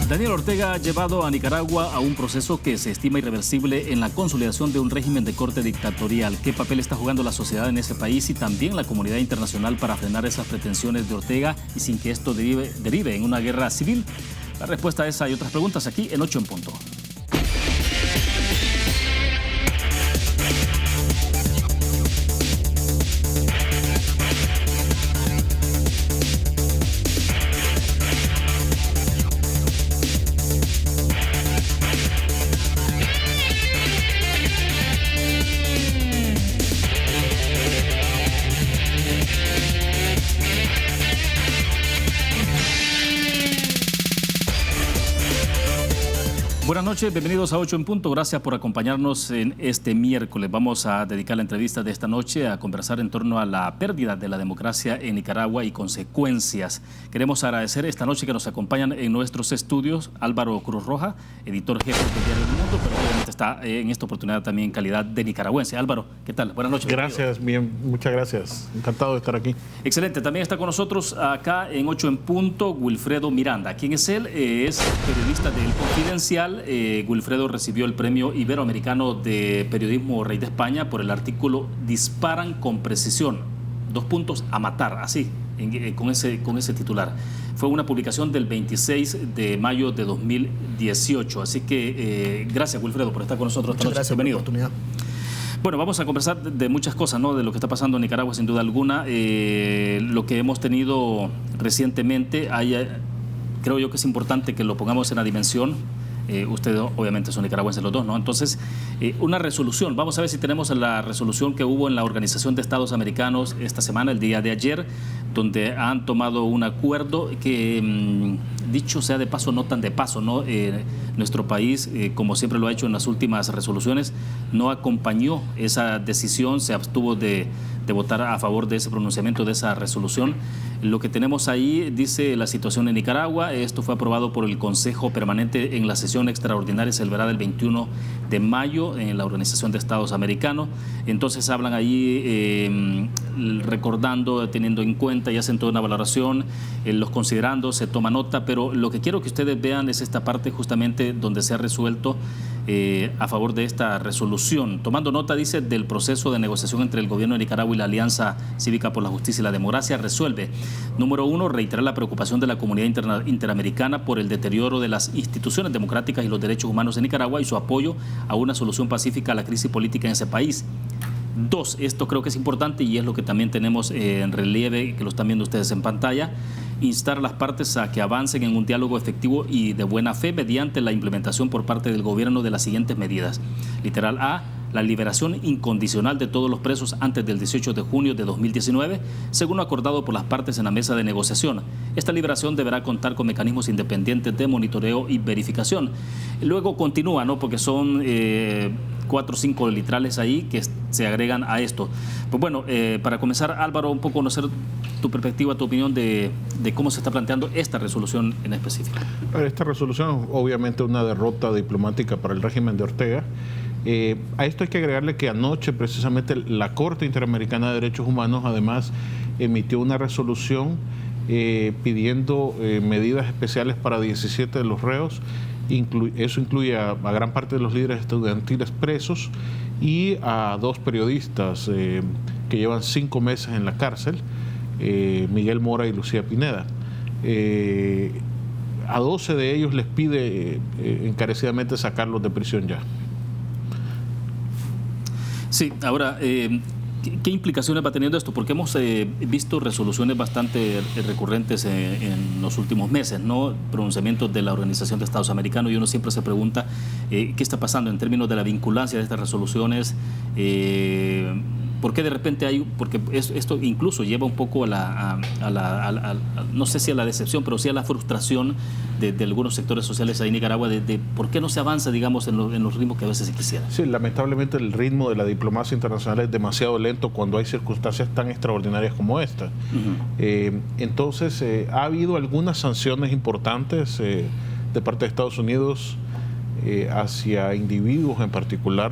Daniel Ortega ha llevado a Nicaragua a un proceso que se estima irreversible en la consolidación de un régimen de corte dictatorial. ¿Qué papel está jugando la sociedad en ese país y también la comunidad internacional para frenar esas pretensiones de Ortega y sin que esto derive en una guerra civil? La respuesta a esa y otras preguntas aquí en 8 en punto. Buenas noches, bienvenidos a 8 en punto. Gracias por acompañarnos en este miércoles. Vamos a dedicar la entrevista de esta noche a conversar en torno a la pérdida de la democracia en Nicaragua y consecuencias. Queremos agradecer esta noche que nos acompañan en nuestros estudios Álvaro Cruz Roja, editor jefe del Diario del Mundo, pero obviamente está en esta oportunidad también en calidad de nicaragüense. Álvaro, ¿qué tal? Buenas noches. Gracias, bien, muchas gracias. Encantado de estar aquí. Excelente. También está con nosotros acá en 8 en punto Wilfredo Miranda. ¿Quién es él? Es periodista del Confidencial. Wilfredo recibió el premio Iberoamericano de Periodismo Rey de España por el artículo Disparan con precisión, : a matar, así, con ese titular. Fue una publicación del 26 de mayo de 2018. Así que gracias, Wilfredo, por estar con nosotros. Muchas gracias por la oportunidad. Bueno, vamos a conversar de muchas cosas, ¿no? De lo que está pasando en Nicaragua, sin duda alguna. Lo que hemos tenido recientemente, creo yo que es importante que lo pongamos en la dimensión. Ustedes obviamente son nicaragüenses los dos, ¿no? Entonces, una resolución. Vamos a ver si tenemos la resolución que hubo en la Organización de Estados Americanos esta semana, el día de ayer, donde han tomado un acuerdo que, dicho sea de paso, no tan de paso, ¿no? Nuestro país, como siempre lo ha hecho en las últimas resoluciones, no acompañó esa decisión, se abstuvo de votar a favor de ese pronunciamiento, de esa resolución. Lo que tenemos ahí dice la situación en Nicaragua. Esto fue aprobado por el Consejo Permanente en la sesión extraordinaria celebrada el 21 de mayo en la Organización de Estados Americanos. Entonces hablan ahí recordando, teniendo en cuenta y hacen toda una valoración, los considerando, se toma nota, pero lo que quiero que ustedes vean es esta parte justamente donde se ha resuelto a favor de esta resolución. Tomando nota, dice, del proceso de negociación entre el gobierno de Nicaragua y la Alianza Cívica por la Justicia y la Democracia, resuelve: número 1, reiterar la preocupación de la comunidad interamericana por el deterioro de las instituciones democráticas y los derechos humanos en Nicaragua y su apoyo a una solución pacífica a la crisis política en ese país. 2, esto creo que es importante y es lo que también tenemos en relieve, que lo están viendo ustedes en pantalla: instar a las partes a que avancen en un diálogo efectivo y de buena fe mediante la implementación por parte del gobierno de las siguientes medidas. Literal A, la liberación incondicional de todos los presos antes del 18 de junio de 2019, según lo acordado por las partes en la mesa de negociación. Esta liberación deberá contar con mecanismos independientes de monitoreo y verificación. Luego continúa, ¿no? Porque son 4 o 5 literales ahí que se agregan a esto. Pues bueno, para comenzar, Álvaro, un poco conocer tu perspectiva, tu opinión de cómo se está planteando esta resolución en específico. Esta resolución es obviamente una derrota diplomática para el régimen de Ortega. A esto hay que agregarle que anoche precisamente la Corte Interamericana de Derechos Humanos además emitió una resolución pidiendo medidas especiales para 17 de los reos. Eso incluye a gran parte de los líderes estudiantiles presos y a 2 periodistas que llevan 5 meses en la cárcel, Miguel Mora y Lucía Pineda. A 12 de ellos les pide encarecidamente sacarlos de prisión ya. Sí, ahora, ¿qué implicaciones va teniendo esto? Porque hemos visto resoluciones bastante recurrentes en los últimos meses, ¿no? Pronunciamientos de la Organización de Estados Americanos, y uno siempre se pregunta qué está pasando en términos de la vinculancia de estas resoluciones. ¿Por qué de repente hay? Porque esto incluso lleva un poco no sé si a la decepción, pero sí a la frustración de algunos sectores sociales ahí en Nicaragua de por qué no se avanza, digamos, en los ritmos que a veces se quisiera. Sí, lamentablemente el ritmo de la diplomacia internacional es demasiado lento cuando hay circunstancias tan extraordinarias como esta. Entonces, ha habido algunas sanciones importantes de parte de Estados Unidos hacia individuos en particular,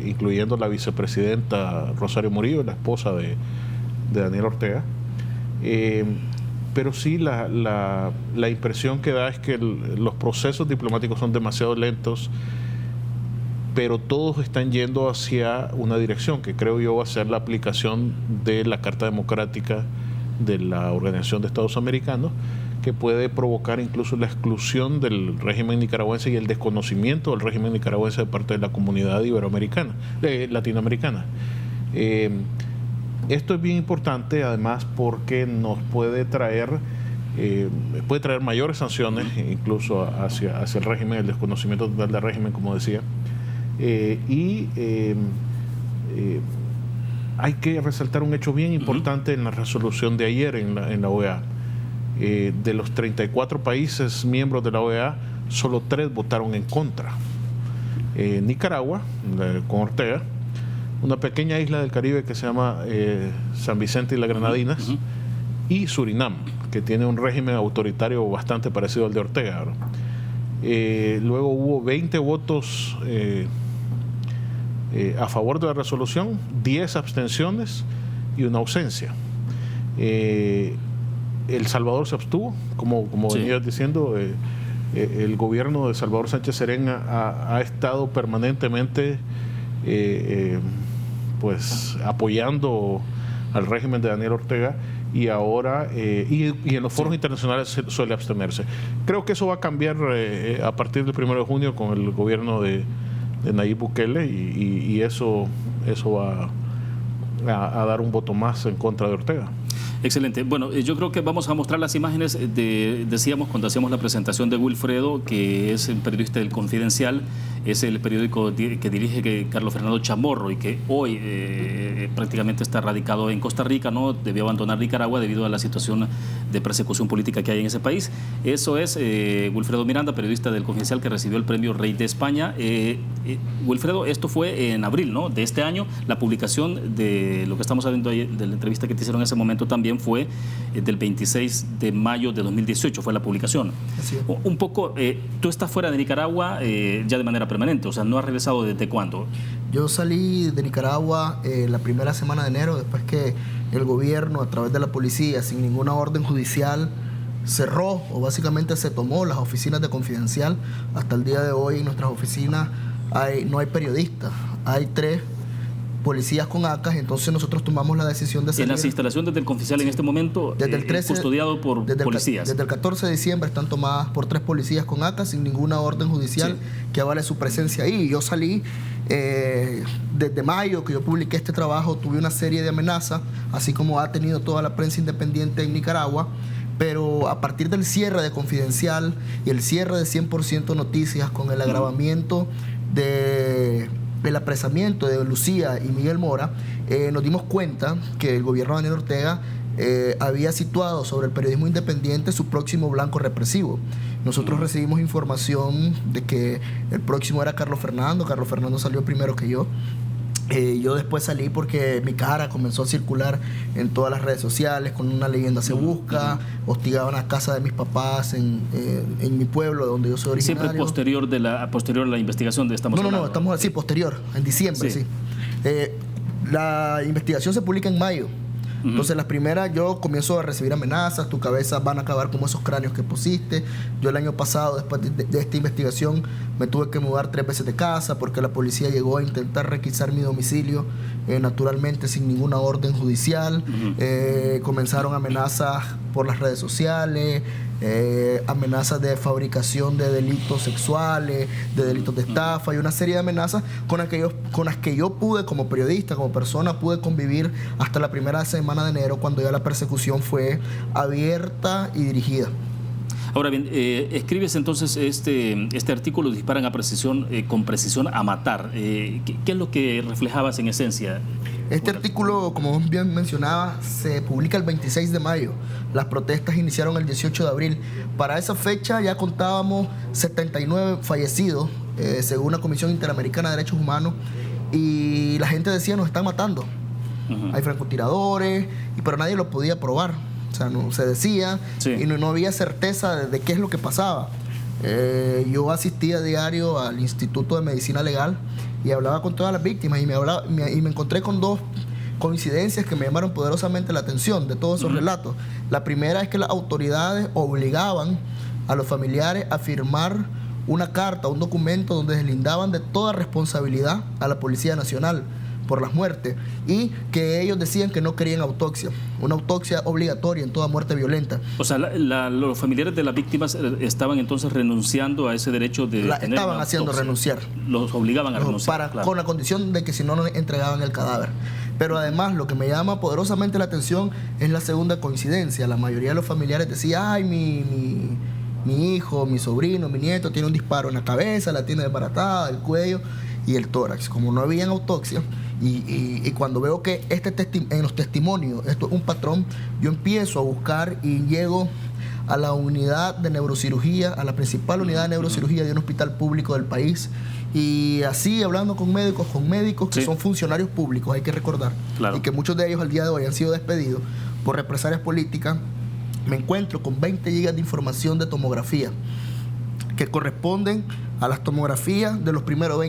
incluyendo la vicepresidenta Rosario Murillo, la esposa de Daniel Ortega. pero sí la impresión que da es que los procesos diplomáticos son demasiado lentos, pero todos están yendo hacia una dirección que creo yo va a ser la aplicación de la Carta Democrática de la Organización de Estados Americanos, que puede provocar incluso la exclusión del régimen nicaragüense y el desconocimiento del régimen nicaragüense de parte de la comunidad iberoamericana, latinoamericana. Esto es bien importante, además, porque nos puede traer mayores sanciones, incluso hacia el régimen, el desconocimiento total del régimen, como decía. Hay que resaltar un hecho bien importante en la resolución de ayer en la OEA. De los 34 países miembros de la OEA, solo 3 votaron en contra. Nicaragua, con Ortega, una pequeña isla del Caribe que se llama San Vicente y las Granadinas, y Surinam, que tiene un régimen autoritario bastante parecido al de Ortega, ¿verdad? Luego hubo 20 votos a favor de la resolución, 10 abstenciones y una ausencia. El Salvador se abstuvo, como venías diciendo. El gobierno de Salvador Sánchez Serén ha estado permanentemente pues apoyando al régimen de Daniel Ortega, y ahora y en los foros internacionales suele abstenerse. Creo que eso va a cambiar a partir del 1 de junio con el gobierno de Nayib Bukele, y eso va a dar un voto más en contra de Ortega. Excelente. Bueno, yo creo que vamos a mostrar las imágenes decíamos cuando hacíamos la presentación de Wilfredo, que es el periodista del Confidencial, es el periódico que dirige Carlos Fernando Chamorro, y que hoy prácticamente está radicado en Costa Rica, ¿no? Debió abandonar Nicaragua debido a la situación de persecución política que hay en ese país. Eso es Wilfredo Miranda, periodista del Confidencial, que recibió el premio Rey de España. Wilfredo, esto fue en abril, ¿no?, de este año. La publicación de lo que estamos hablando ahí, de la entrevista que te hicieron en ese momento, también fue del 26 de mayo de 2018, fue la publicación. Así es. Un poco, tú estás fuera de Nicaragua ya de manera permanente, o sea, ¿no has regresado desde cuándo? Yo salí de Nicaragua la primera semana de enero, después que el gobierno, a través de la policía, sin ninguna orden judicial, cerró o básicamente se tomó las oficinas de Confidencial. Hasta el día de hoy en nuestras oficinas no hay periodistas, hay 3 policías con ACAS. Entonces nosotros tomamos la decisión de salir. En las instalaciones del Confidencial en este momento, desde el 13, custodiado por policías. Desde el 14 de diciembre están tomadas por 3 policías con ACAS sin ninguna orden judicial que avale su presencia ahí. Yo salí desde mayo que yo publiqué este trabajo, tuve una serie de amenazas, así como ha tenido toda la prensa independiente en Nicaragua. Pero a partir del cierre de Confidencial y el cierre de 100% Noticias, con el agravamiento del apresamiento de Lucía y Miguel Mora, nos dimos cuenta que el gobierno de Daniel Ortega había situado sobre el periodismo independiente su próximo blanco represivo. Nosotros recibimos información de que el próximo era Carlos Fernando. Carlos Fernando salió primero que yo. Yo después salí porque mi cara comenzó a circular en todas las redes sociales con una leyenda se busca, hostigaban a casa de mis papás en mi pueblo, donde yo soy originario. Siempre posterior a la investigación de estamos hablando. No, estamos así, posterior, en diciembre, sí. La investigación se publica en mayo. Entonces las primeras, yo comienzo a recibir amenazas, tu cabeza van a acabar como esos cráneos que pusiste. Yo el año pasado, después de esta investigación, me tuve que mudar 3 veces de casa porque la policía llegó a intentar requisar mi domicilio, naturalmente sin ninguna orden judicial. Comenzaron amenazas por las redes sociales, amenazas de fabricación de delitos sexuales, de delitos de estafa y una serie de amenazas con las que yo pude, como periodista, como persona, pude convivir hasta la primera semana de enero, cuando ya la persecución fue abierta y dirigida. Ahora bien, escribes entonces este artículo, disparan a precisión, con precisión a matar. ¿Qué es lo que reflejabas en esencia? Este artículo, como bien mencionaba, se publica el 26 de mayo. Las protestas iniciaron el 18 de abril. Para esa fecha ya contábamos 79 fallecidos, según la Comisión Interamericana de Derechos Humanos, y la gente decía, nos están matando. Hay francotiradores, pero nadie lo podía probar. O sea, no se decía, y no había certeza de qué es lo que pasaba. Yo asistía a diario al Instituto de Medicina Legal y hablaba con todas las víctimas, y me encontré con dos coincidencias que me llamaron poderosamente la atención de todos esos relatos. La primera es que las autoridades obligaban a los familiares a firmar una carta, un documento donde deslindaban de toda responsabilidad a la Policía Nacional por las muertes, y que ellos decían que no querían autopsia, una autopsia obligatoria en toda muerte violenta. O sea, los familiares de las víctimas estaban entonces renunciando a ese derecho de tener estaban haciendo renunciar. Los obligaban a renunciar. Claro. Con la condición de que si no, no entregaban el cadáver. Pero además, lo que me llama poderosamente la atención es la segunda coincidencia. La mayoría de los familiares decían, ay, mi hijo, mi sobrino, mi nieto tiene un disparo en la cabeza, la tiene desbaratada, el cuello y el tórax. Como no había autopsia, y cuando veo que en los testimonios esto es un patrón, yo empiezo a buscar y llego a la unidad de neurocirugía, a la principal unidad de neurocirugía de un hospital público del país, y así hablando con médicos que son funcionarios públicos, hay que recordar, y que muchos de ellos al día de hoy han sido despedidos por represalias políticas, me encuentro con 20 gigas de información de tomografía que corresponden a las tomografías de los primeros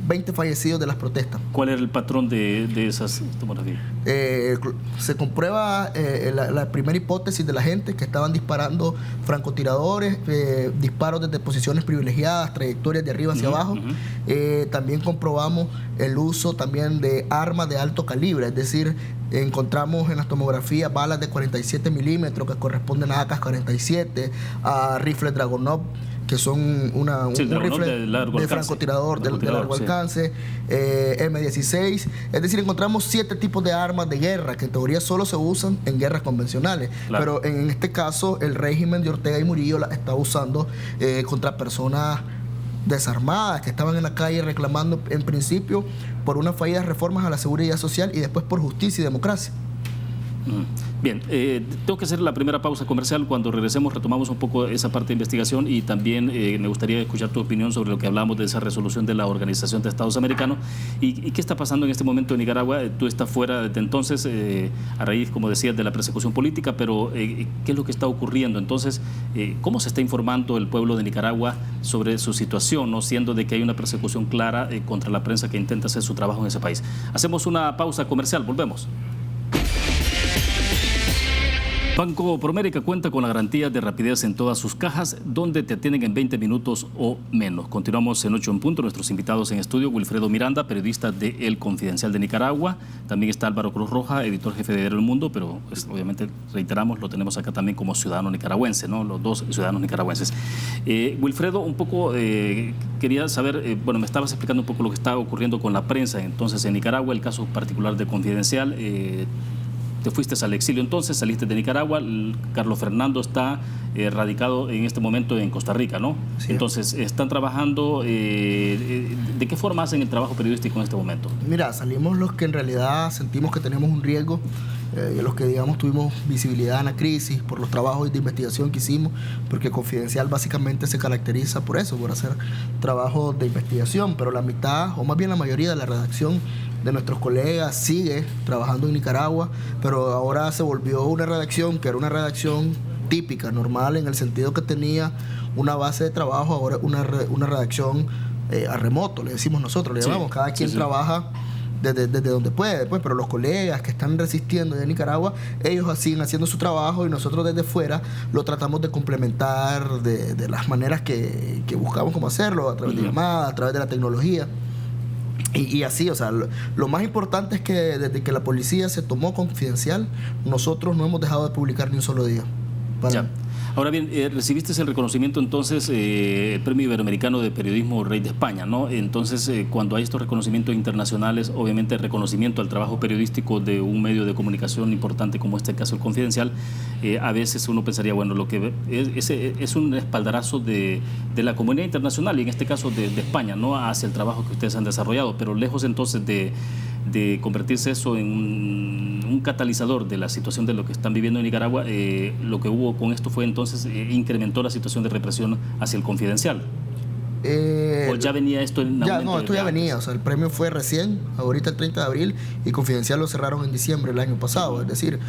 20 fallecidos de las protestas. ¿Cuál era el patrón de esas tomografías? Se comprueba la primera hipótesis de la gente, que estaban disparando francotiradores, disparos desde posiciones privilegiadas, trayectorias de arriba hacia abajo. También comprobamos el uso también de armas de alto calibre, es decir, encontramos en las tomografías balas de 47 milímetros que corresponden a AK-47, a rifles Dragunov, que son un rifle de francotirador de largo alcance, M16. Es decir, encontramos 7 tipos de armas de guerra que en teoría solo se usan en guerras convencionales. Claro. Pero en este caso, el régimen de Ortega y Murillo las está usando contra personas desarmadas que estaban en la calle reclamando en principio por unas fallidas reformas a la seguridad social y después por justicia y democracia. Bien, tengo que hacer la primera pausa comercial. Cuando regresemos retomamos un poco esa parte de investigación, y también me gustaría escuchar tu opinión sobre lo que hablamos de esa resolución de la Organización de Estados Americanos y qué está pasando en este momento en Nicaragua. Tú estás fuera desde entonces a raíz, como decías, de la persecución política, pero ¿qué es lo que está ocurriendo? Entonces, ¿cómo se está informando el pueblo de Nicaragua sobre su situación, no siendo de que hay una persecución clara contra la prensa que intenta hacer su trabajo en ese país? Hacemos una pausa comercial, volvemos. Banco Promérica cuenta con la garantía de rapidez en todas sus cajas, donde te atienden en 20 minutos o menos. Continuamos en 8 en punto. Nuestros invitados en estudio: Wilfredo Miranda, periodista de El Confidencial de Nicaragua. También está Álvaro Cruz Roja, editor jefe de Diario El Mundo, pero obviamente, reiteramos, lo tenemos acá también como ciudadano nicaragüense, ¿no? Los dos ciudadanos nicaragüenses. Wilfredo, un poco quería saber, me estabas explicando un poco lo que está ocurriendo con la prensa entonces en Nicaragua, el caso particular de Confidencial. Te fuiste al exilio entonces, saliste de Nicaragua. Carlos Fernando está radicado en este momento en Costa Rica, ¿no? Sí. Entonces, ¿están trabajando? ¿De qué forma hacen el trabajo periodístico en este momento? Mira, salimos los que en realidad sentimos que tenemos un riesgo, los que, digamos, tuvimos visibilidad en la crisis por los trabajos de investigación que hicimos, porque Confidencial básicamente se caracteriza por eso, por hacer trabajos de investigación, pero la mitad, o más bien la mayoría de la redacción de nuestros colegas sigue trabajando en Nicaragua, pero ahora se volvió una redacción que era una redacción típica, normal, en el sentido que tenía una base de trabajo, ahora una redacción a remoto, le decimos nosotros, le llamamos, cada quien trabaja desde donde puede, pues, pero los colegas que están resistiendo en Nicaragua, ellos siguen haciendo su trabajo y nosotros desde fuera lo tratamos de complementar de las maneras que buscamos cómo hacerlo, a través de llamadas, a través de la tecnología. Y así, o sea, lo más importante es que desde que la policía se tomó Confidencial, nosotros no hemos dejado de publicar ni un solo día. Ya. Ahora bien, recibiste el reconocimiento entonces, el Premio Iberoamericano de Periodismo Rey de España, ¿no? Entonces, cuando hay estos reconocimientos internacionales, obviamente el reconocimiento al trabajo periodístico de un medio de comunicación importante como este caso El Confidencial, a veces uno pensaría, bueno, lo que es un espaldarazo de la comunidad internacional y en este caso de España, ¿no? Hacia el trabajo que ustedes han desarrollado, pero lejos entonces de convertirse eso en un catalizador de la situación de lo que están viviendo en Nicaragua, lo que hubo con esto fue entonces incrementó la situación de represión hacia El Confidencial. ¿O ya venía esto en aumento? No, esto ya venía, o sea, el premio fue recién, ahorita el 30 de abril, y Confidencial lo cerraron en diciembre del año pasado, es decir,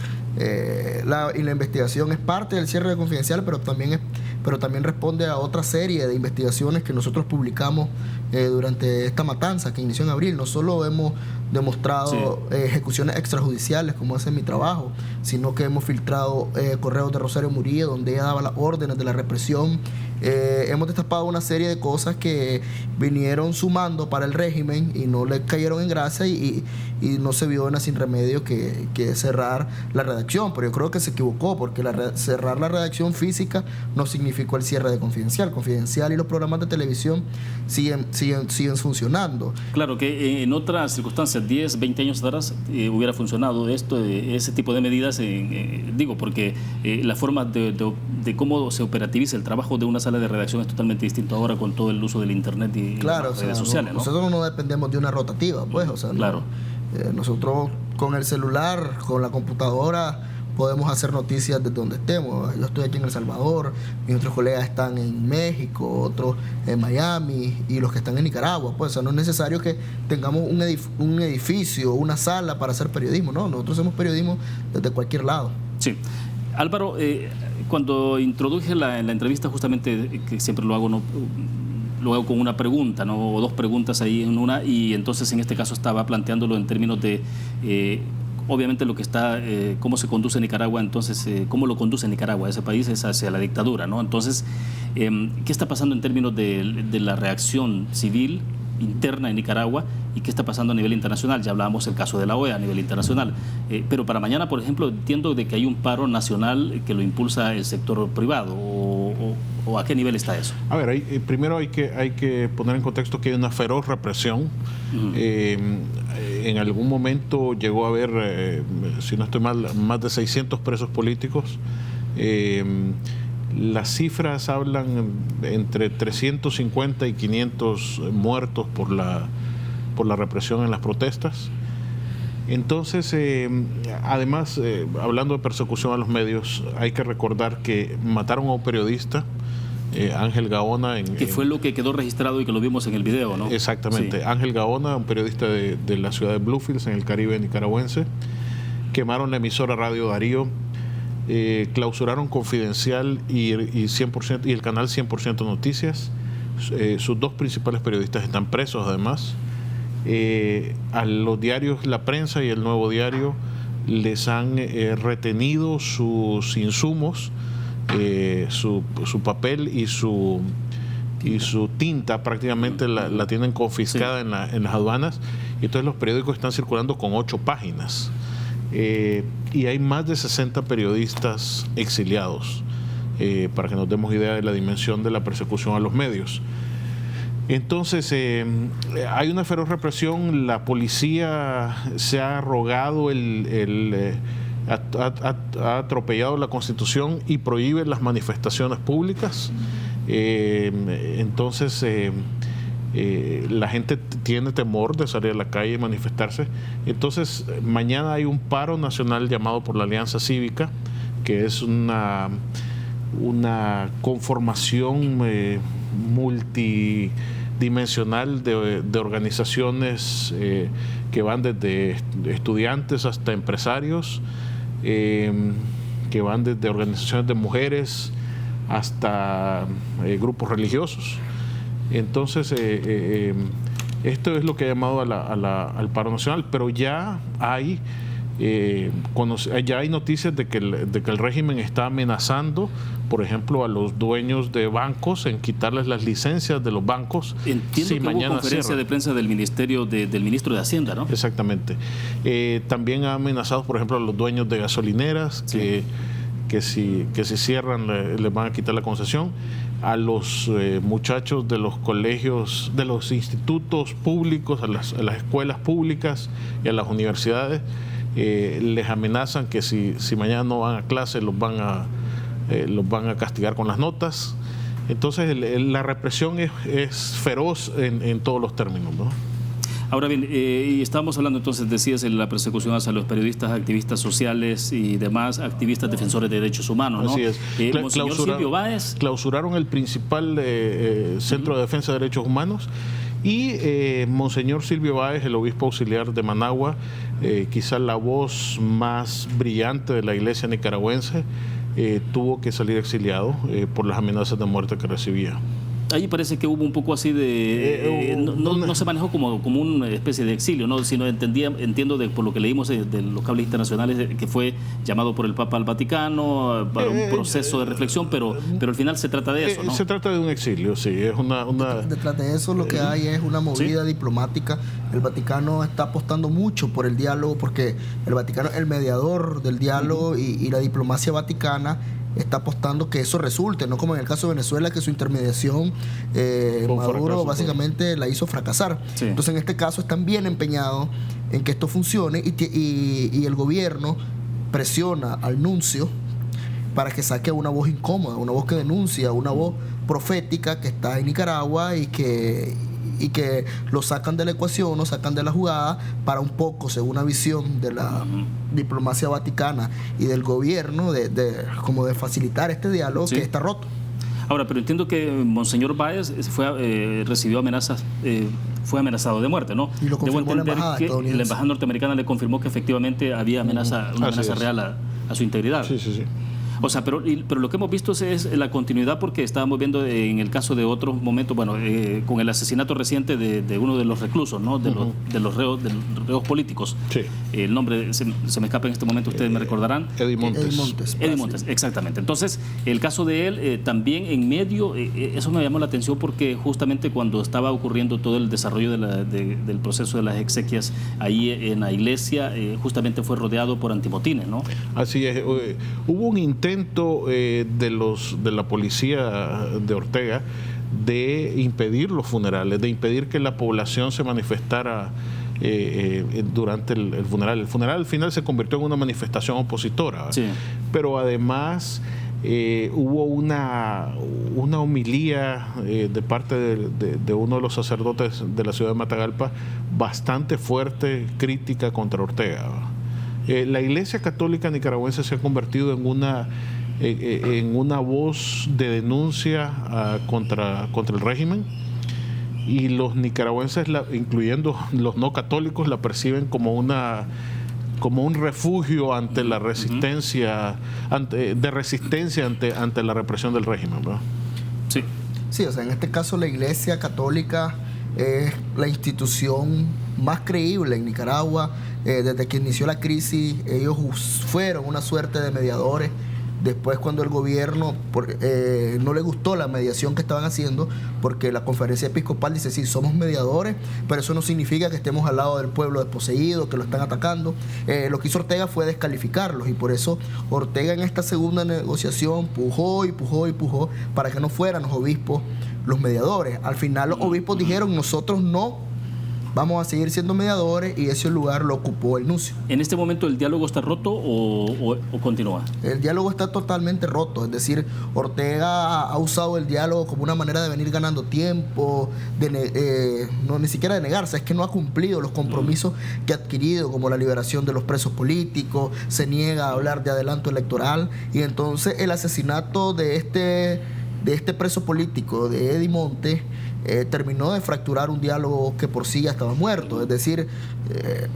la investigación es parte del cierre de Confidencial, pero también responde a otra serie de investigaciones que nosotros publicamos durante esta matanza que inició en abril. No solo hemos demostrado ejecuciones extrajudiciales, como ese es mi trabajo, sino que hemos filtrado correos de Rosario Murillo, donde ella daba las órdenes de la represión. Hemos destapado una serie de cosas que vinieron sumando para el régimen y no le cayeron en gracia y no se vio sin remedio que cerrar la redacción. Pero yo creo que se equivocó, porque cerrar la redacción física no significó el cierre de Confidencial. Confidencial y los programas de televisión siguen funcionando. Claro que en otras circunstancias, 10, 20 años atrás, hubiera funcionado ese tipo de medidas, digo, porque la forma de cómo se operativiza el trabajo de una sala de redacción es totalmente distinto ahora con todo el uso del internet y las redes sociales, ¿no? Nosotros no dependemos de una rotativa, pues, o sea, claro. Nosotros con el celular, con la computadora, podemos hacer noticias desde donde estemos. Yo estoy aquí en El Salvador, mis otros colegas están en México, otros en Miami, y los que están en Nicaragua. Pues, o sea, no es necesario que tengamos un edificio, una sala para hacer periodismo, no, nosotros hacemos periodismo desde cualquier lado. Sí. Álvaro, cuando introduje la entrevista, justamente, que siempre lo hago, ¿no?, lo hago con una pregunta, ¿no?, o dos preguntas ahí en una, y entonces en este caso estaba planteándolo en términos de, obviamente, lo que está, cómo se conduce Nicaragua, entonces, cómo lo conduce Nicaragua, ese país es hacia la dictadura, ¿no? Entonces, ¿qué está pasando en términos de la reacción civil interna en Nicaragua y qué está pasando a nivel internacional? Ya hablábamos del caso de la OEA a nivel internacional, pero para mañana, por ejemplo, entiendo de que hay un paro nacional que lo impulsa el sector privado, o ¿a qué nivel está eso? A ver, primero hay que poner en contexto que hay una feroz represión. En algún momento llegó a haber, si no estoy mal, más de 600 presos políticos. Las cifras hablan entre 350 y 500 muertos por la represión en las protestas. Entonces, además, hablando de persecución a los medios, hay que recordar que mataron a un periodista, Ángel Gaona. Que fue lo que quedó registrado y que lo vimos en el video, ¿no? Exactamente. Sí. Ángel Gaona, un periodista de la ciudad de Bluefields, en el Caribe nicaragüense. Quemaron la emisora Radio Darío. Clausuraron Confidencial y 100%, y el canal 100% Noticias. Sus dos principales periodistas están presos, además. A los diarios La Prensa y El Nuevo Diario les han retenido sus insumos, su papel y su tinta prácticamente la tienen confiscada en las aduanas, y entonces los periódicos están circulando con 8 páginas. Y hay más de 60 periodistas exiliados, para que nos demos idea de la dimensión de la persecución a los medios. Entonces, hay una feroz represión. La policía se ha arrogado, ha atropellado la Constitución y prohíbe las manifestaciones públicas. Entonces, la gente tiene temor de salir a la calle y manifestarse. Entonces, mañana hay un paro nacional llamado por la Alianza Cívica, que es una conformación multidimensional de organizaciones que van desde estudiantes hasta empresarios, que van desde organizaciones de mujeres hasta grupos religiosos. Entonces, esto es lo que ha llamado al paro nacional, pero ya hay noticias de que el régimen está amenazando, por ejemplo, a los dueños de bancos en quitarles las licencias de los bancos. Entiendo si que mañana hubo conferencia cierran. de prensa del ministerio del ministro de Hacienda, ¿no? Exactamente. También ha amenazado, por ejemplo, a los dueños de gasolineras, sí, que si cierran les van a quitar la concesión. A los muchachos de los colegios, de los institutos públicos, a las escuelas públicas y a las universidades, les amenazan que si mañana no van a clase los van a castigar con las notas. Entonces, la represión es feroz en todos los términos, ¿no? Ahora bien, y estábamos hablando entonces, decías, de la persecución hacia los periodistas, activistas sociales y demás activistas defensores de derechos humanos, ¿no? Así es. Monseñor Silvio Báez. Clausuraron el principal centro de defensa de derechos humanos, y Monseñor Silvio Báez, el obispo auxiliar de Managua, quizás la voz más brillante de la iglesia nicaragüense, tuvo que salir exiliado por las amenazas de muerte que recibía. Ahí parece que hubo un poco así de... no se manejó como una especie de exilio, ¿no? Sino entiendo por lo que leímos de los cables internacionales, que fue llamado por el Papa al Vaticano para un proceso de reflexión, pero al final se trata de eso, ¿no? Se trata de un exilio, sí. Es Detrás de eso lo que hay es una movida diplomática. El Vaticano está apostando mucho por el diálogo, porque el Vaticano es el mediador del diálogo y la diplomacia vaticana está apostando que eso resulte, no como en el caso de Venezuela, que su intermediación Maduro básicamente la hizo fracasar. Sí. Entonces en este caso están bien empeñados en que esto funcione y el gobierno presiona al nuncio para que saque una voz incómoda, una voz que denuncia, una voz profética que está en Nicaragua y que lo sacan de la ecuación, lo sacan de la jugada para un poco, según una visión de la diplomacia vaticana y del gobierno, como de facilitar este diálogo que está roto. Ahora, pero entiendo que Monseñor Báez recibió amenazas, fue amenazado de muerte, ¿no? Y lo confirmó la embajada estadounidense. La embajada norteamericana le confirmó que efectivamente había una amenaza real a su integridad. Sí. O sea, pero lo que hemos visto es la continuidad, porque estábamos viendo en el caso de otros momentos, bueno, con el asesinato reciente de uno de los reclusos, ¿no? De los reos políticos. Sí. El nombre se me escapa en este momento, ustedes me recordarán. Eddie Montes. Eddie Montes, exactamente. Entonces, el caso de él también en medio, eso me llamó la atención, porque justamente cuando estaba ocurriendo todo el desarrollo del proceso de las exequias ahí en la iglesia, justamente fue rodeado por antimotines, ¿no? Así es. Hubo un intento de la policía de Ortega de impedir los funerales, de impedir que la población se manifestara durante el funeral. El funeral al final se convirtió en una manifestación opositora, sí. Pero además hubo una homilía de parte de uno de los sacerdotes de la ciudad de Matagalpa bastante fuerte, crítica contra Ortega. La Iglesia Católica Nicaragüense se ha convertido en una voz de denuncia contra el régimen, y los nicaragüenses, incluyendo los no católicos, la perciben como un refugio ante la resistencia, ante la represión del régimen, ¿verdad? Sí, o sea, en este caso la Iglesia Católica es la institución más creíble en Nicaragua. Desde que inició la crisis, ellos fueron una suerte de mediadores. Después, cuando el gobierno no le gustó la mediación que estaban haciendo, porque la conferencia episcopal dice, sí, somos mediadores, pero eso no significa que estemos al lado del pueblo desposeído, que lo están atacando. Lo que hizo Ortega fue descalificarlos, y por eso Ortega en esta segunda negociación pujó para que no fueran los obispos los mediadores. Al final los obispos dijeron, nosotros no vamos a seguir siendo mediadores, y ese lugar lo ocupó el nuncio. ¿En este momento el diálogo está roto o continúa? El diálogo está totalmente roto, es decir, Ortega ha usado el diálogo como una manera de venir ganando tiempo, no ni siquiera de negarse, es que no ha cumplido los compromisos que ha adquirido, como la liberación de los presos políticos, se niega a hablar de adelanto electoral, y entonces el asesinato de este preso político, de Eddie Montes, terminó de fracturar un diálogo que por sí ya estaba muerto. Es decir,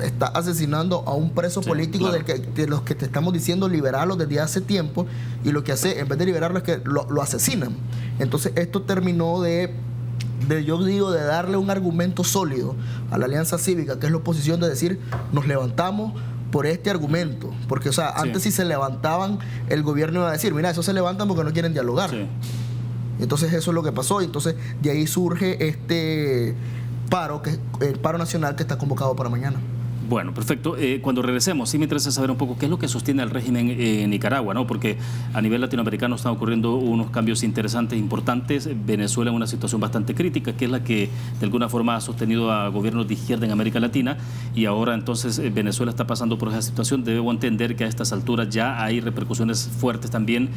está asesinando a un preso político, claro, de los que te estamos diciendo liberarlo desde hace tiempo, y lo que hace, en vez de liberarlo, es que lo asesinan. Entonces esto terminó de darle un argumento sólido a la Alianza Cívica, que es la oposición, de decir, nos levantamos por este argumento, porque, o sea, antes si se levantaban, el gobierno iba a decir, mira, esos se levantan porque no quieren dialogar. Sí. Entonces eso es lo que pasó, y entonces de ahí surge este paro, que es el paro nacional que está convocado para mañana. Bueno, perfecto. Cuando regresemos, sí me interesa saber un poco qué es lo que sostiene al régimen en Nicaragua, ¿no? Porque a nivel latinoamericano están ocurriendo unos cambios interesantes, importantes. Venezuela en una situación bastante crítica, que es la que de alguna forma ha sostenido a gobiernos de izquierda en América Latina, y ahora entonces Venezuela está pasando por esa situación. Debo entender que a estas alturas ya hay repercusiones fuertes también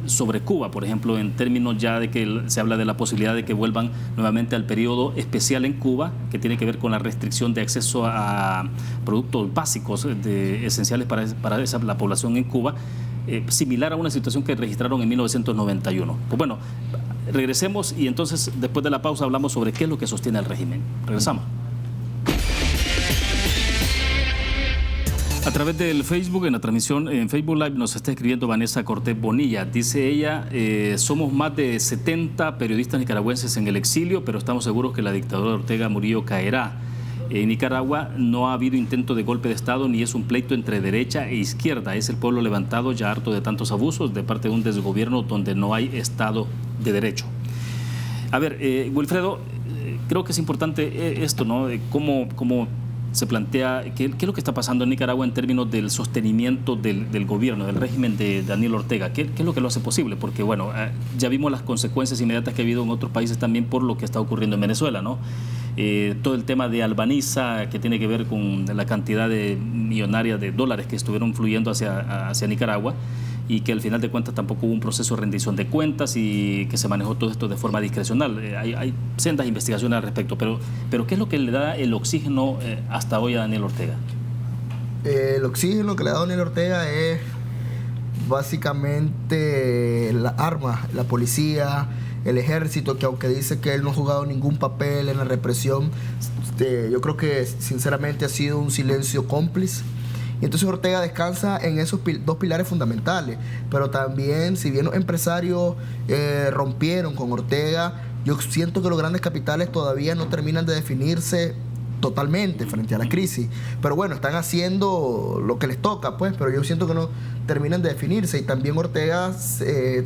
sobre Cuba, por ejemplo, en términos ya de que se habla de la posibilidad de que vuelvan nuevamente al periodo especial en Cuba, que tiene que ver con la restricción de acceso a productos básicos esenciales para la población en Cuba, similar a una situación que registraron en 1991. Pues bueno, regresemos, y entonces después de la pausa hablamos sobre qué es lo que sostiene al régimen. Regresamos. A través del Facebook, en la transmisión en Facebook Live, nos está escribiendo Vanessa Cortés Bonilla. Dice ella, somos más de 70 periodistas nicaragüenses en el exilio, pero estamos seguros que la dictadura de Ortega Murillo caerá. En Nicaragua no ha habido intento de golpe de Estado ni es un pleito entre derecha e izquierda. Es el pueblo levantado ya harto de tantos abusos de parte de un desgobierno donde no hay Estado de Derecho. A ver, Wilfredo, creo que es importante esto, ¿no? Cómo se plantea, ¿qué es lo que está pasando en Nicaragua en términos del sostenimiento del gobierno, del régimen de Daniel Ortega? ¿Qué es lo que lo hace posible? Porque, bueno, ya vimos las consecuencias inmediatas que ha habido en otros países también por lo que está ocurriendo en Venezuela, ¿no? Todo el tema de Albaniza, que tiene que ver con la cantidad de millonaria de dólares que estuvieron fluyendo hacia Nicaragua, y que al final de cuentas tampoco hubo un proceso de rendición de cuentas y que se manejó todo esto de forma discrecional. Hay sendas investigaciones al respecto, pero ¿qué es lo que le da el oxígeno hasta hoy a Daniel Ortega? El oxígeno que le da a Daniel Ortega es básicamente la arma, la policía, el ejército, que aunque dice que él no ha jugado ningún papel en la represión, yo creo que sinceramente ha sido un silencio cómplice. Y entonces Ortega descansa en esos dos pilares fundamentales. Pero también, si bien los empresarios rompieron con Ortega, yo siento que los grandes capitales todavía no terminan de definirse totalmente frente a la crisis. Pero bueno, están haciendo lo que les toca, pues, pero yo siento que no terminan de definirse. Y también Ortega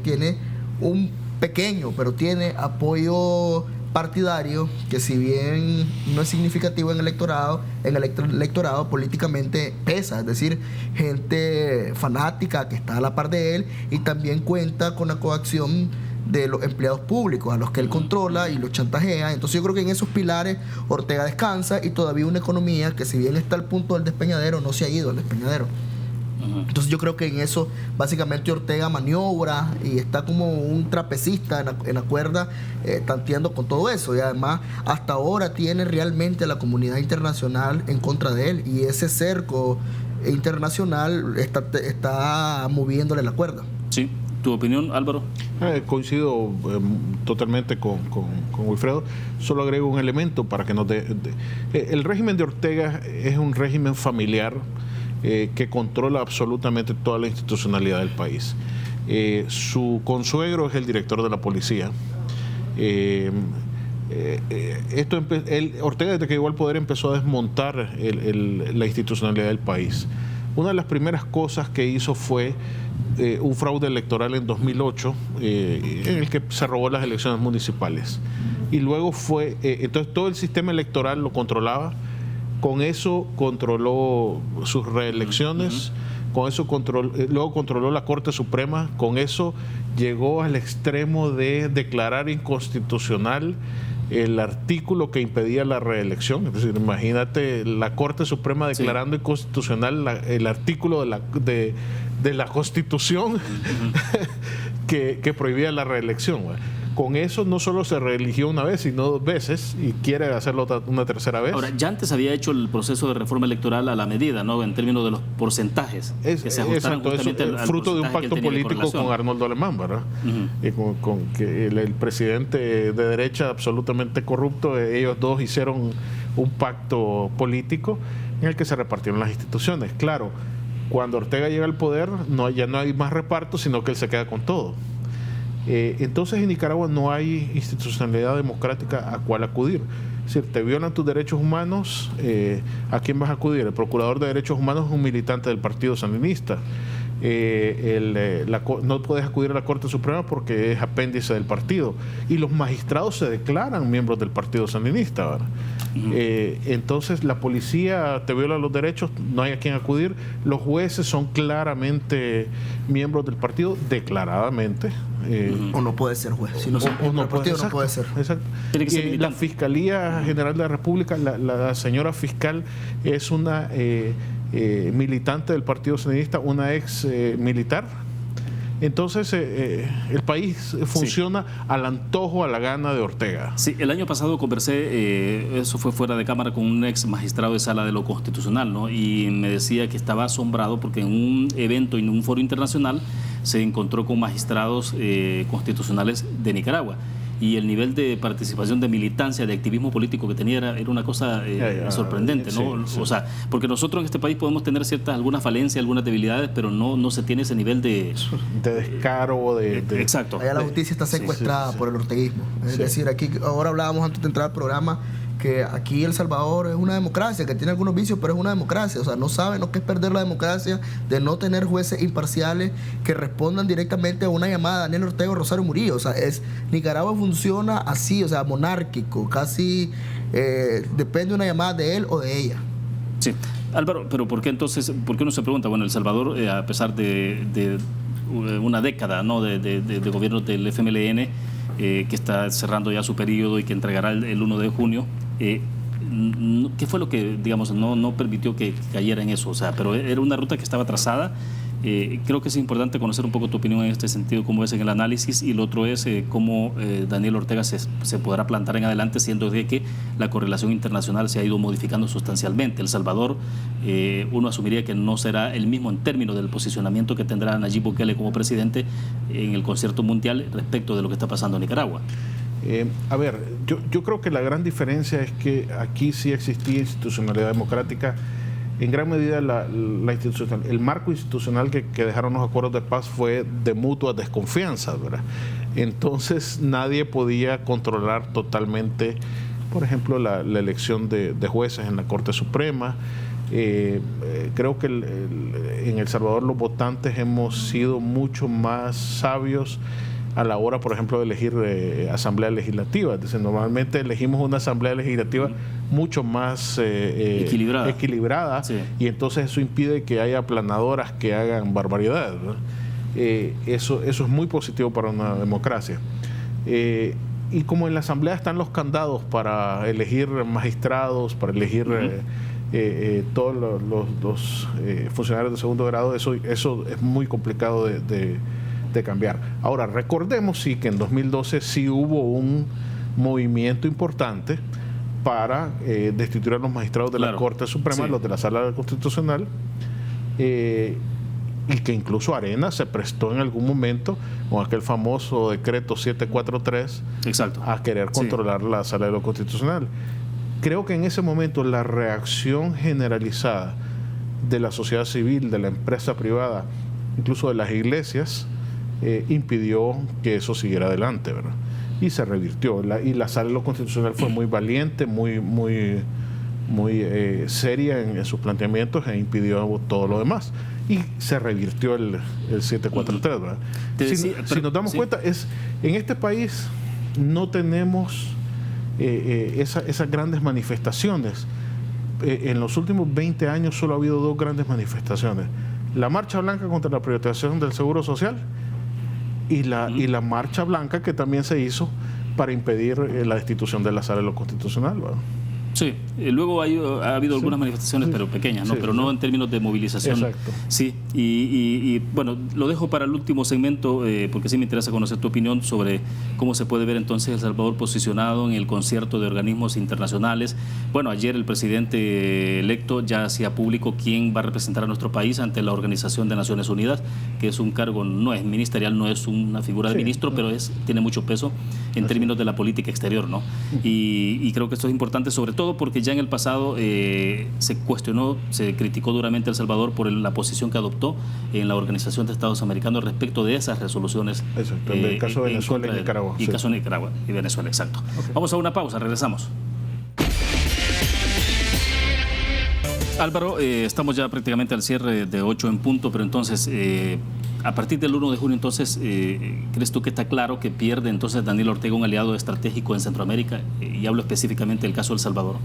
tiene un pequeño, pero tiene apoyo partidario que, si bien no es significativo en el electorado políticamente pesa, es decir, gente fanática que está a la par de él, y también cuenta con la coacción de los empleados públicos a los que él controla y los chantajea. Entonces yo creo que en esos pilares Ortega descansa, y todavía una economía que, si bien está al punto del despeñadero, no se ha ido al despeñadero. Entonces yo creo que en eso básicamente Ortega maniobra y está como un trapecista en la cuerda, tanteando con todo eso, y además hasta ahora tiene realmente la comunidad internacional en contra de él, y ese cerco internacional está moviéndole la cuerda. Sí. ¿Tu opinión, Álvaro? Coincido totalmente con Wilfredo. Solo agrego un elemento para que nos el régimen de Ortega es un régimen familiar que controla absolutamente toda la institucionalidad del país. Su consuegro es el director de la policía. Ortega, desde que llegó al poder, empezó a desmontar la institucionalidad del país. Una de las primeras cosas que hizo fue un fraude electoral en 2008, en el que se robó las elecciones municipales. Y luego entonces todo el sistema electoral lo controlaba. Con eso controló sus reelecciones, con eso luego controló la Corte Suprema, con eso llegó al extremo de declarar inconstitucional el artículo que impedía la reelección. Es decir, imagínate la Corte Suprema declarando inconstitucional el artículo de la Constitución que prohibía la reelección. Con eso no solo se reeligió una vez, sino 2 veces, y quiere hacerlo una tercera vez. Ahora, ya antes había hecho el proceso de reforma electoral a la medida, ¿no? En términos de los porcentajes que se ajustaran justamente al fruto de un pacto político con Arnoldo Alemán, ¿verdad? Con que el presidente de derecha absolutamente corrupto, ellos dos hicieron un pacto político en el que se repartieron las instituciones. Claro, cuando Ortega llega al poder, ya no hay más reparto, sino que él se queda con todo. Entonces en Nicaragua no hay institucionalidad democrática a cuál acudir. Es decir, te violan tus derechos humanos, ¿a quién vas a acudir? El procurador de derechos humanos es un militante del Partido Sandinista. No puedes acudir a la Corte Suprema porque es apéndice del partido, y los magistrados se declaran miembros del Partido Sandinista, ¿verdad? Entonces la policía te viola los derechos, no hay a quién acudir. Los jueces son claramente miembros del partido, declaradamente. O no puede ser juez. Si no son miembros del partido, no puede ser. Exacto. La Fiscalía General de la República, la señora fiscal es una militante del Partido Sandinista, una ex militar. Entonces el país funciona al antojo, a la gana de Ortega. Sí, el año pasado conversé, eso fue fuera de cámara, con un ex magistrado de Sala de lo Constitucional, ¿no? Y me decía que estaba asombrado porque en un evento, en un foro internacional, se encontró con magistrados constitucionales de Nicaragua. y el nivel de participación, de militancia, de activismo político que tenía era una cosa sorprendente, ¿no? Sí. O sea, porque nosotros en este país podemos tener algunas falencias, algunas debilidades, pero no se tiene ese nivel de descaro, Exacto. Allá la justicia está secuestrada por el orteguismo. Es decir, aquí ahora hablábamos antes de entrar al programa que aquí El Salvador es una democracia, que tiene algunos vicios, pero es una democracia. O sea, no saben lo que es perder la democracia, de no tener jueces imparciales que respondan directamente a una llamada de Daniel Ortega o Rosario Murillo. O sea, Nicaragua funciona así, o sea, monárquico, casi depende de una llamada de él o de ella. Sí. Álvaro, pero ¿por qué entonces, por qué uno se pregunta, bueno, El Salvador, a pesar de una década, ¿no?, de gobierno del FMLN, que está cerrando ya su periodo y que entregará el 1 de junio, ¿qué fue lo que, digamos, no permitió que cayera en eso? O sea, pero era una ruta que estaba trazada. Creo que es importante conocer un poco tu opinión en este sentido, cómo es en el análisis, y lo otro es cómo Daniel Ortega se podrá plantar en adelante, siendo de que la correlación internacional se ha ido modificando sustancialmente. El Salvador, uno asumiría que no será el mismo en términos del posicionamiento que tendrá Nayib Bukele como presidente en el concierto mundial respecto de lo que está pasando en Nicaragua. A ver, yo creo que la gran diferencia es que aquí sí existía institucionalidad democrática. En gran medida el marco institucional que dejaron los acuerdos de paz fue de mutua desconfianza, ¿verdad? Entonces nadie podía controlar totalmente, por ejemplo, la elección de jueces en la Corte Suprema. Creo que en El Salvador los votantes hemos sido mucho más sabios a la hora, por ejemplo, de elegir asamblea legislativa. Es decir, normalmente elegimos una asamblea legislativa mucho más equilibrada, sí. Y entonces eso impide que haya aplanadoras que hagan barbaridades, ¿no? Eso es muy positivo para una democracia. Y como en la asamblea están los candados para elegir magistrados, para elegir todos los funcionarios de segundo grado, eso es muy complicado de cambiar. Ahora, recordemos sí que en 2012 sí hubo un movimiento importante para destituir a los magistrados de la Corte Suprema, sí, los de la Sala Constitucional, y que incluso Arena se prestó en algún momento con aquel famoso decreto 743 a querer controlar la Sala de lo Constitucional. Creo que en ese momento la reacción generalizada de la sociedad civil, de la empresa privada, incluso de las iglesias, impidió que eso siguiera adelante, ¿verdad? Y se revirtió. Y la Sala de lo Constitucional fue muy valiente, muy seria en sus planteamientos, e impidió todo lo demás. Y se revirtió el 743, ¿verdad? Si nos damos cuenta, en este país no tenemos esas grandes manifestaciones. En los últimos 20 años solo ha habido 2 grandes manifestaciones: la Marcha Blanca contra la privatización del Seguro Social y la Marcha Blanca que también se hizo para impedir la destitución de la Sala de lo Constitucional, ¿verdad? Sí, luego ha habido algunas manifestaciones, pero pequeñas, ¿no? Pero no en términos de movilización. Exacto. Sí, y bueno, lo dejo para el último segmento, porque sí me interesa conocer tu opinión sobre cómo se puede ver entonces El Salvador posicionado en el concierto de organismos internacionales. Bueno, ayer el presidente electo ya hacía público quién va a representar a nuestro país ante la Organización de Naciones Unidas, que es un cargo, no es ministerial, no es una figura de ministro, pero tiene mucho peso en términos de la política exterior, ¿no? Y creo que esto es importante, sobre todo porque ya en el pasado se cuestionó, se criticó duramente a El Salvador por la posición que adoptó en la Organización de Estados Americanos respecto de esas resoluciones. Exacto, en el caso de Venezuela y Nicaragua. Y el caso de Nicaragua y Venezuela, exacto. Okay. Vamos a una pausa, regresamos. Álvaro, estamos ya prácticamente al cierre de 8 en punto, pero entonces, a partir del 1 de junio, entonces, ¿crees tú que está claro que pierde entonces Daniel Ortega un aliado estratégico en Centroamérica? Y hablo específicamente del caso de El Salvador.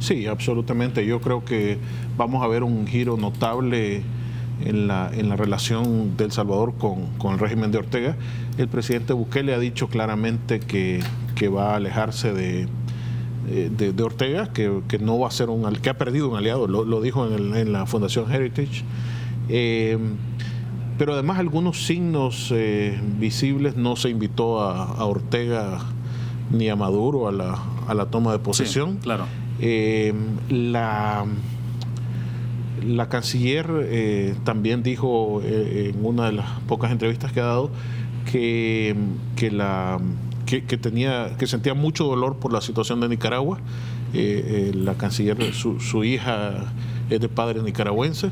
Sí, absolutamente. Yo creo que vamos a ver un giro notable en la relación de El Salvador con el régimen de Ortega. El presidente Bukele ha dicho claramente que va a alejarse de Ortega, que no va a ser que ha perdido un aliado, lo dijo en la Fundación Heritage. Pero además algunos signos visibles. No se invitó a Ortega ni a Maduro a la toma de posesión. Sí, claro. La canciller también dijo en una de las pocas entrevistas que ha dado que que sentía mucho dolor por la situación de Nicaragua. La canciller, su hija es de padre nicaragüense.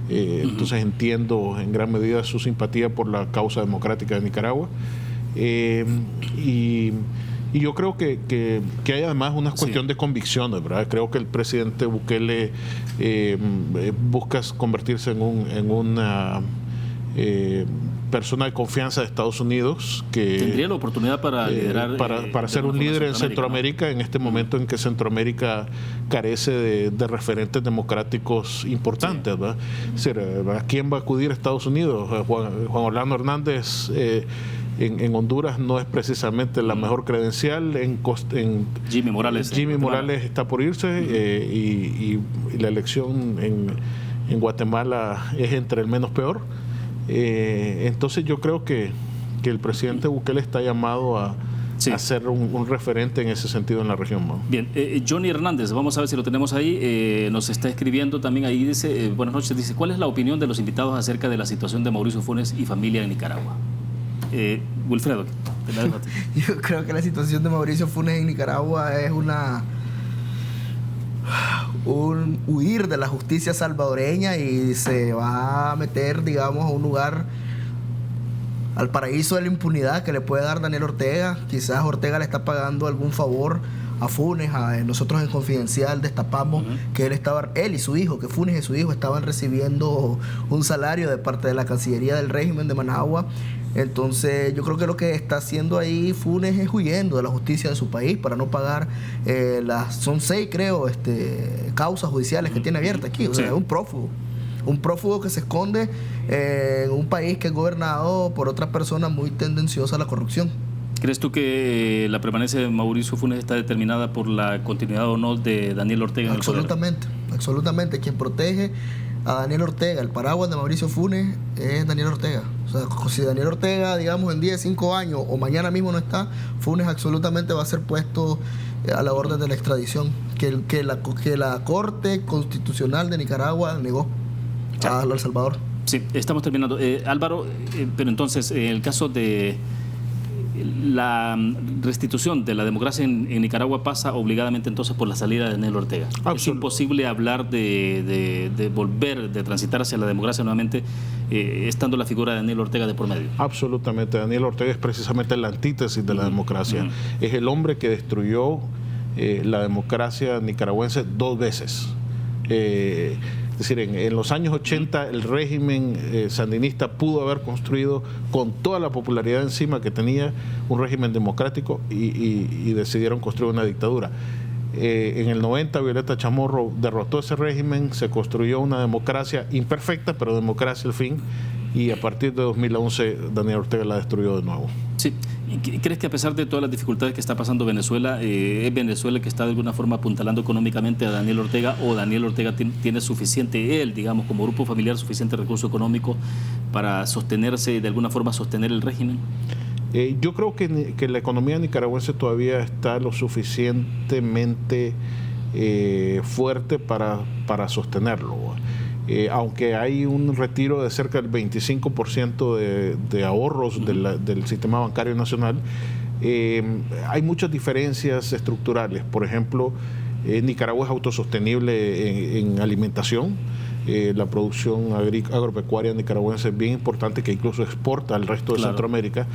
Entonces entiendo en gran medida su simpatía por la causa democrática de Nicaragua. Y yo creo que hay además una cuestión de convicciones, ¿verdad? Creo que el presidente Bukele busca convertirse en una persona de confianza de Estados Unidos, que tendría la oportunidad para liderar para ser un líder en Centroamérica, ¿no? En este momento en que Centroamérica carece de referentes democráticos importantes, ¿verdad? Es decir, ¿a quién va a acudir a Estados Unidos? Juan Orlando Hernández en Honduras no es precisamente la mejor credencial. Jimmy Morales está por irse, y la elección en Guatemala es entre el menos peor. Entonces yo creo que el presidente Bukele está llamado a ser un referente en ese sentido en la región, ¿no? Bien, Johnny Hernández, vamos a ver si lo tenemos ahí, nos está escribiendo también ahí, dice, buenas noches, dice, ¿cuál es la opinión de los invitados acerca de la situación de Mauricio Funes y familia en Nicaragua? Wilfredo, te la dejo a ti. Yo creo que la situación de Mauricio Funes en Nicaragua es un huir de la justicia salvadoreña, y se va a meter, digamos, a un lugar, al paraíso de la impunidad que le puede dar Daniel Ortega. Quizás Ortega le está pagando algún favor a Funes. Nosotros en Confidencial destapamos que él y su hijo, que Funes y su hijo estaban recibiendo un salario de parte de la Cancillería del régimen de Managua. Entonces yo creo que lo que está haciendo ahí Funes es huyendo de la justicia de su país para no pagar son 6, creo, causas judiciales que tiene abiertas aquí. O sea, es un prófugo que se esconde en un país que es gobernado por otra persona muy tendenciosa a la corrupción. ¿Crees tú que la permanencia de Mauricio Funes está determinada por la continuidad o no de Daniel Ortega en el poder? Absolutamente. Quien protege a Daniel Ortega, el paraguas de Mauricio Funes, es Daniel Ortega. O sea, si Daniel Ortega, digamos, en 10, 5 años o mañana mismo no está, Funes absolutamente va a ser puesto a la orden de la extradición que la Corte Constitucional de Nicaragua negó a El Salvador. Sí, estamos terminando. Álvaro, pero entonces, en el caso de la restitución de la democracia en Nicaragua, pasa obligadamente entonces por la salida de Daniel Ortega. Es imposible hablar de volver, de transitar hacia la democracia nuevamente, estando la figura de Daniel Ortega de por medio. Absolutamente. Daniel Ortega es precisamente la antítesis de la democracia. Es el hombre que destruyó la democracia nicaragüense 2 veces. Es decir, en los años 80 el régimen sandinista pudo haber construido, con toda la popularidad encima que tenía, un régimen democrático, y decidieron construir una dictadura. En el 90 Violeta Chamorro derrotó ese régimen, se construyó una democracia imperfecta, pero democracia al fin, y a partir de 2011 Daniel Ortega la destruyó de nuevo. Sí. ¿Crees que a pesar de todas las dificultades que está pasando Venezuela, es Venezuela que está de alguna forma apuntalando económicamente a Daniel Ortega, o Daniel Ortega tiene suficiente, él, digamos, como grupo familiar, suficiente recurso económico para sostenerse, de alguna forma sostener el régimen? Yo creo que la economía nicaragüense todavía está lo suficientemente fuerte para sostenerlo. Aunque hay un retiro de cerca del 25% de ahorros del sistema bancario nacional, hay muchas diferencias estructurales. Por ejemplo, Nicaragua es autosostenible en alimentación. La producción agropecuaria nicaragüense es bien importante, que incluso exporta al resto de Centroamérica.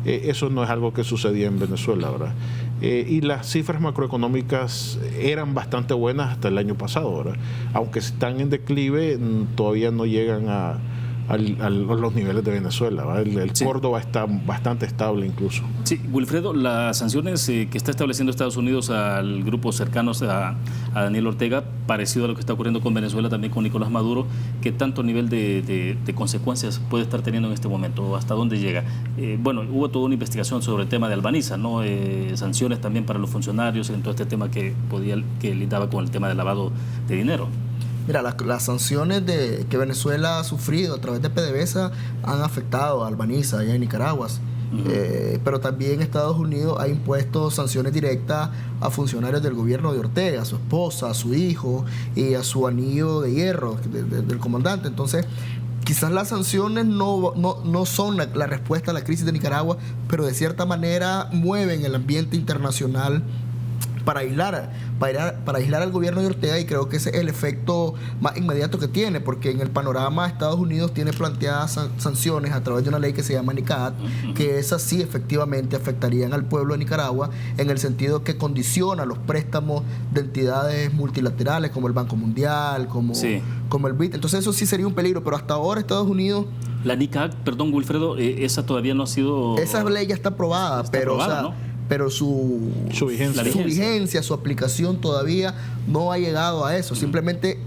Eso no es algo que sucedía en Venezuela, ¿verdad? Y las cifras macroeconómicas eran bastante buenas hasta el año pasado, ¿verdad? Aunque están en declive, todavía no llegan a los niveles de Venezuela, ¿verdad? El Córdoba está bastante estable incluso. Sí, Wilfredo, las sanciones que está estableciendo Estados Unidos al grupo cercanos a Daniel Ortega, parecido a lo que está ocurriendo con Venezuela, también con Nicolás Maduro, ¿qué tanto nivel de consecuencias puede estar teniendo en este momento? ¿Hasta dónde llega? Bueno, hubo toda una investigación sobre el tema de Albaniza, ¿no? Sanciones también para los funcionarios en todo este tema que lindaba con el tema del lavado de dinero. Mira, las sanciones que Venezuela ha sufrido a través de PDVSA han afectado a Albaniza allá en Nicaragua. Pero también Estados Unidos ha impuesto sanciones directas a funcionarios del gobierno de Ortega, a su esposa, a su hijo y a su anillo de hierro del comandante. Entonces, quizás las sanciones no son la respuesta a la crisis de Nicaragua, pero de cierta manera mueven el ambiente internacional para aislar al gobierno de Ortega, y creo que ese es el efecto más inmediato que tiene, porque en el panorama Estados Unidos tiene planteadas sanciones a través de una ley que se llama NICAD, que esas sí efectivamente afectarían al pueblo de Nicaragua en el sentido que condiciona los préstamos de entidades multilaterales como el Banco Mundial, como el BID. Entonces eso sí sería un peligro, pero hasta ahora Estados Unidos... La NICAD, perdón Wilfredo, esa todavía no ha sido... Esa ley ya está aprobada, ¿no? Pero su vigencia, su aplicación todavía no ha llegado a eso. Simplemente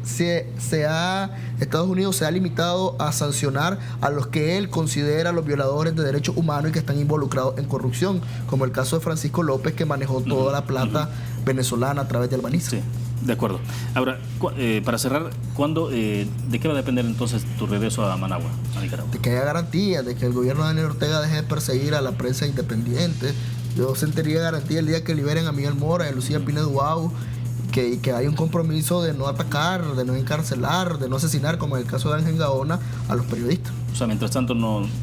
Estados Unidos se ha limitado a sancionar a los que él considera los violadores de derechos humanos y que están involucrados en corrupción, como el caso de Francisco López, que manejó toda la plata venezolana a través de Albaniza. Sí, de acuerdo. Ahora, para cerrar, ¿de qué va a depender entonces tu regreso a Managua, a Nicaragua? De que haya garantías, de que el gobierno de Daniel Ortega deje de perseguir a la prensa independiente. Yo sentiría garantía el día que liberen a Miguel Mora y a Lucía Pineda Uau, que hay un compromiso de no atacar, de no encarcelar, de no asesinar, como en el caso de Ángel Gaona, a los periodistas. O sea, mientras tanto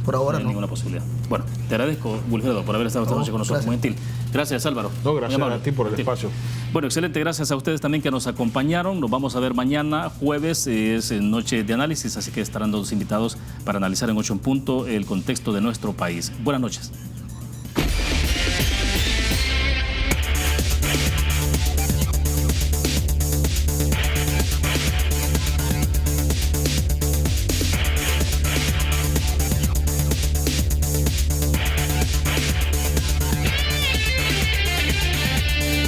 por ahora no hay ninguna posibilidad. Bueno, te agradezco, Wilfredo, por haber estado esta noche con nosotros. Muy gentil. Gracias, Álvaro. No, gracias a ti por el espacio. Bueno, excelente. Gracias a ustedes también que nos acompañaron. Nos vamos a ver mañana, jueves, es noche de análisis, así que estarán todos invitados para analizar en 8 en punto el contexto de nuestro país. Buenas noches.